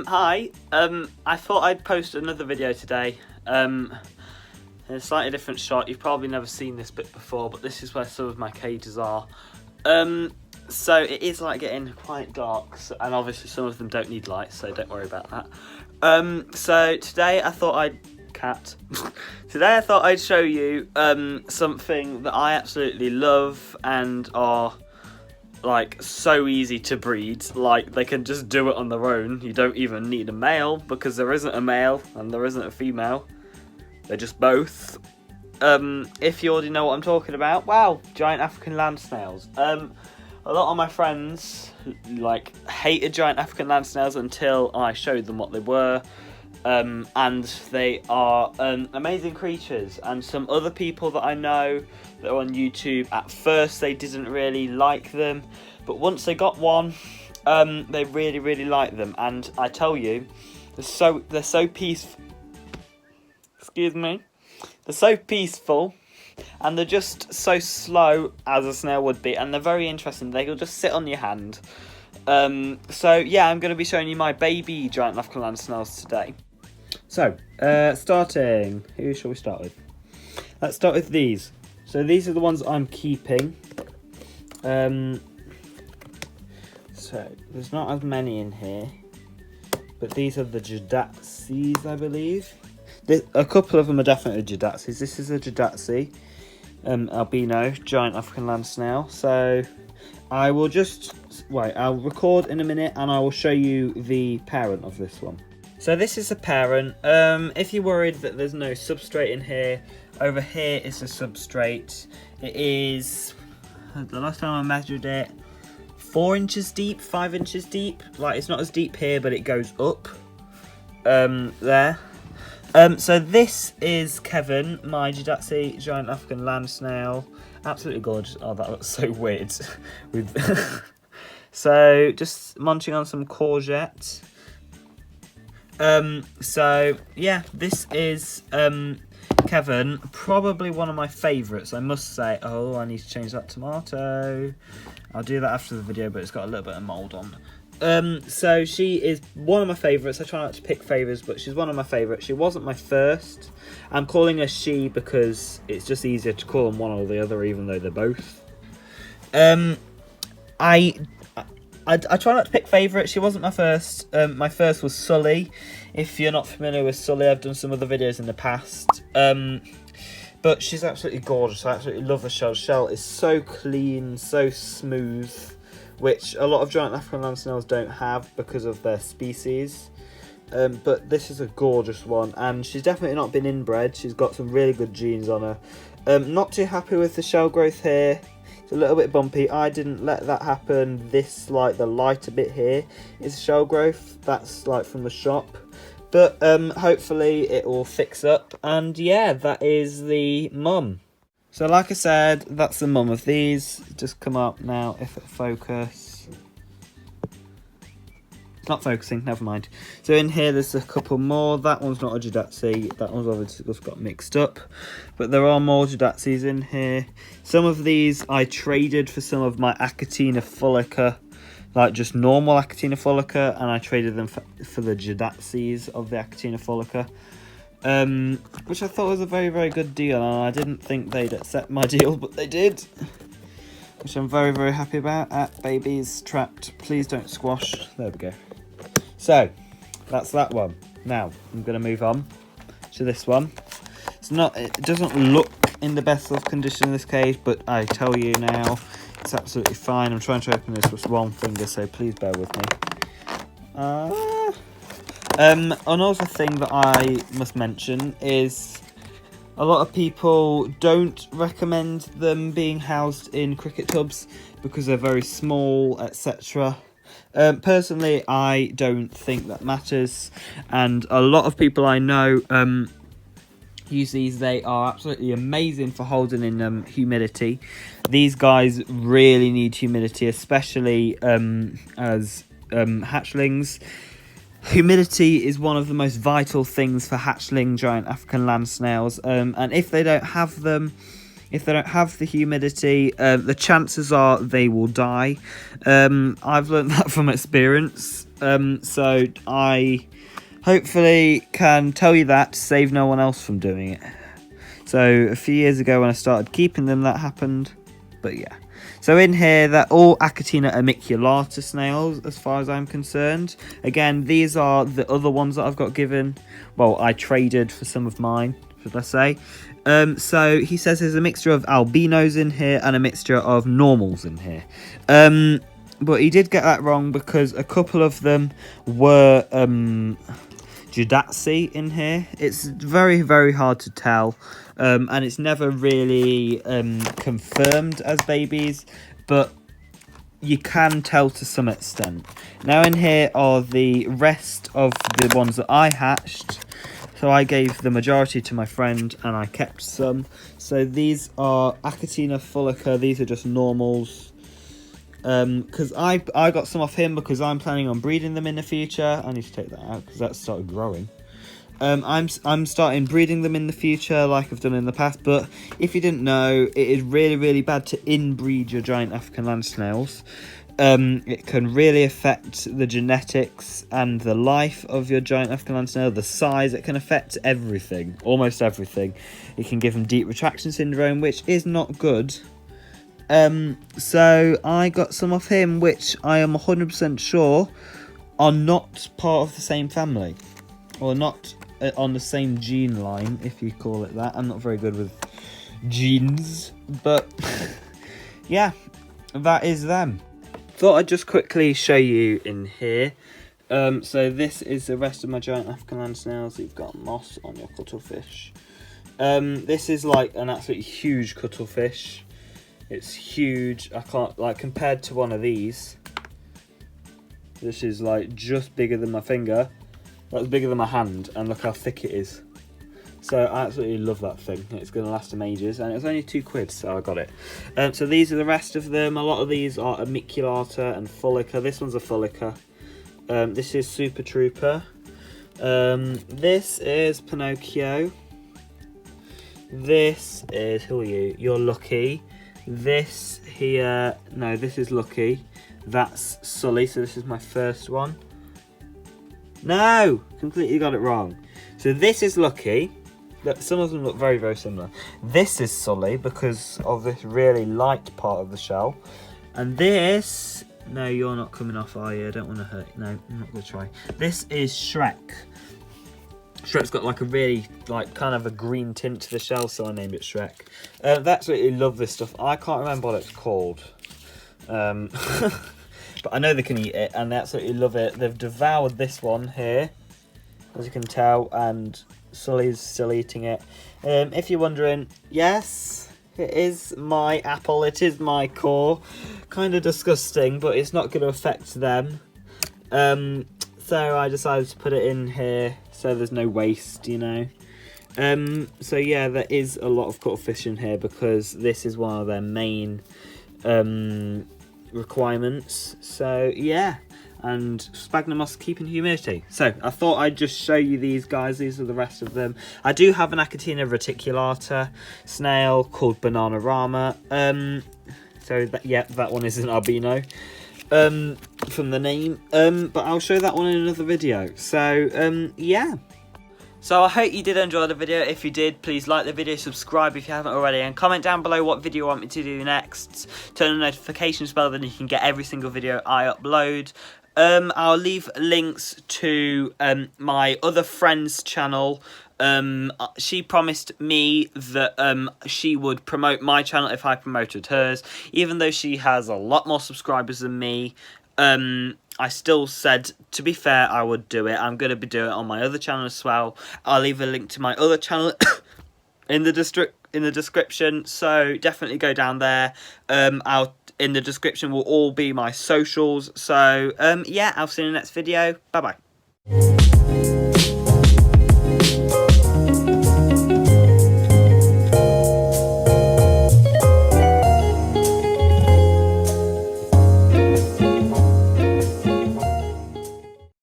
Hi. I thought I'd post another video today. In a slightly different shot. You've probably never seen this bit before, but this is where some of my cages are. So it is like getting quite dark, and obviously some of them don't need light, so don't worry about that. So today I thought I'd show you something that I absolutely love and are like so easy to breed. Like, they can just do it on their own. You don't even need a male, because there isn't a male and there isn't a female. They're just both. If you already know what I'm talking about, wow, giant African land snails. A lot of my friends like hated giant African land snails until I showed them what they were. And they are amazing creatures, and some other people that I know that are on YouTube, at first they didn't really like them, but once they got one, they really like them. And I tell you, they're so peaceful. Excuse me. They're so peaceful, and they're just so slow as a snail would be, and they're very interesting. They will just sit on your hand. So yeah, I'm going to be showing you my baby giant African land snails today. So, starting, who shall we start with? Let's start with these. So these are the ones I'm keeping. So there's not as many in here, but these are the Jadatzis, I believe. A couple of them are definitely Jadatzis. This is a Jadatsi, albino giant African land snail. So I will just wait. I'll record in a minute, and I will show you the parent of this one. So this is a parent. If you're worried that there's no substrate in here, over here is a substrate. It is, the last time I measured it, 4 inches deep, 5 inches deep. Like, it's not as deep here, but it goes up there. So this is Kevin, my Jadatsi giant African land snail. Absolutely gorgeous. Oh, that looks so weird. So just munching on some courgette. So yeah, this is Kevin, probably one of my favourites, I must say. Oh, I need to change that tomato. I'll do that after the video, but it's got a little bit of mould on. So she is one of my favourites. I try not to pick favourites, but she's one of my favourites. She wasn't my first. I'm calling her she because it's just easier to call them one or the other, even though they're both. I try not to pick favourites. She wasn't my first. My first was Sully. If you're not familiar with Sully, I've done some other videos in the past. But she's absolutely gorgeous. I absolutely love the shell. The shell is so clean, so smooth, which a lot of giant African land snails don't have because of their species. But this is a gorgeous one, and she's definitely not been inbred. She's got some really good genes on her. Not too happy with the shell growth here. It's a little bit bumpy. I didn't let that happen. This, like, the lighter bit here is shell growth. That's like from the shop. But hopefully it will fix up. And yeah, that is the mum. So like I said, that's the mum of these. Just come up now if it focus. It's not focusing, never mind. So in here there's a couple more. That one's not a Jadatsi. That one's obviously just got mixed up. But there are more Jadatsis in here. Some of these I traded for some of my Achatina fullica, like just normal Achatina fullica, and I traded them for the Jadatsis of the Achatina fullica, which I thought was a very good deal, and I didn't think they'd accept my deal, but they did, which I'm very happy about. Babies trapped, please don't squash. There we go. So that's that one. Now I'm going to move on to this one. It doesn't look in the best of condition in this cage, but I tell you now, it's absolutely fine. I'm trying to open this with one finger, so please bear with me. Another thing that I must mention is a lot of people don't recommend them being housed in cricket tubs because they're very small, etc. Personally, I don't think that matters, and a lot of people I know use these. They are absolutely amazing for holding in humidity. These guys really need humidity, especially as hatchlings. Humidity is one of the most vital things for hatchling giant African land snails, and if they don't have them, if they don't have the humidity, the chances are they will die. I've learned that from experience, so I hopefully can tell you that to save no one else from doing it. So a few years ago when I started keeping them, that happened. But yeah. So in here, they're all Achatina amiculatus snails, as far as I'm concerned. Again, these are the other ones that I've got given. Well, I traded for some of mine, should I say. So he says there's a mixture of albinos in here and a mixture of normals in here. But he did get that wrong because a couple of them were Judatsi in here. It's very, very hard to tell. And it's never really confirmed as babies, but you can tell to some extent. Now in here are the rest of the ones that I hatched. So I gave the majority to my friend and I kept some. So these are Achatina fullica. These are just normals. Because I got some off him because I'm planning on breeding them in the future. I need to take that out because that started growing. I'm starting breeding them in the future like I've done in the past, but if you didn't know, it is really, really bad to inbreed your giant African land snails. It can really affect the genetics and the life of your giant African land snail, the size. It can affect everything, almost everything. It can give them deep retraction syndrome, which is not good. So I got some off him, which I am 100% sure are not part of the same family, or not on the same gene line, if you call it that. I'm not very good with genes, but yeah, that is them. Thought I'd just quickly show you in here. So this is the rest of my giant African land snails. You've got moss on your cuttlefish. This is like an absolutely huge cuttlefish. It's huge. I can't, like, compared to one of these, this is like just bigger than my finger. That's bigger than my hand, and look how thick it is. So I absolutely love that thing. It's going to last them ages, and it was only £2, so I got it. So these are the rest of them. A lot of these are ammiculata and fullica. This one's a fullica. This is Super Trooper. This is Pinocchio. This is, who are you? You're Lucky. This here, no, this is Lucky. That's Sully, so this is my first one. No, completely got it wrong. So this is Lucky. Some of them look very, very similar. This is Sully because of this really light part of the shell. And this, no, you're not coming off, are you? I don't want to hurt. No, I'm not going to try. This is Shrek. Shrek's got like a really, like, kind of a green tint to the shell, so I named it Shrek. They absolutely love this stuff. I can't remember what it's called. But I know they can eat it, and they absolutely love it. They've devoured this one here, as you can tell, and Sully's still eating it. If you're wondering, yes, it is my apple. It is my core. Kind of disgusting, but it's not going to affect them. So I decided to put it in here so there's no waste, you know. So yeah, there is a lot of cuttlefish in here because this is one of their main requirements. So yeah, and sphagnum moss keeping humidity. So I thought I'd just show you these guys. These are the rest of them. I do have an Achatina reticulata snail called Bananarama. So that, yeah, that one is an albino from the name, but I'll show that one in another video. So yeah. So I hope you did enjoy the video. If you did, please like the video, subscribe if you haven't already, and comment down below what video you want me to do next. Turn on the notifications bell, then you can get every single video I upload. I'll leave links to my other friend's channel. She promised me that she would promote my channel if I promoted hers, even though she has a lot more subscribers than me. I still said, to be fair, I would do it. I'm going to be doing it on my other channel as well. I'll leave a link to my other channel in the description, so definitely go down there. In the description will all be my socials. So yeah, I'll see you in the next video. Bye bye.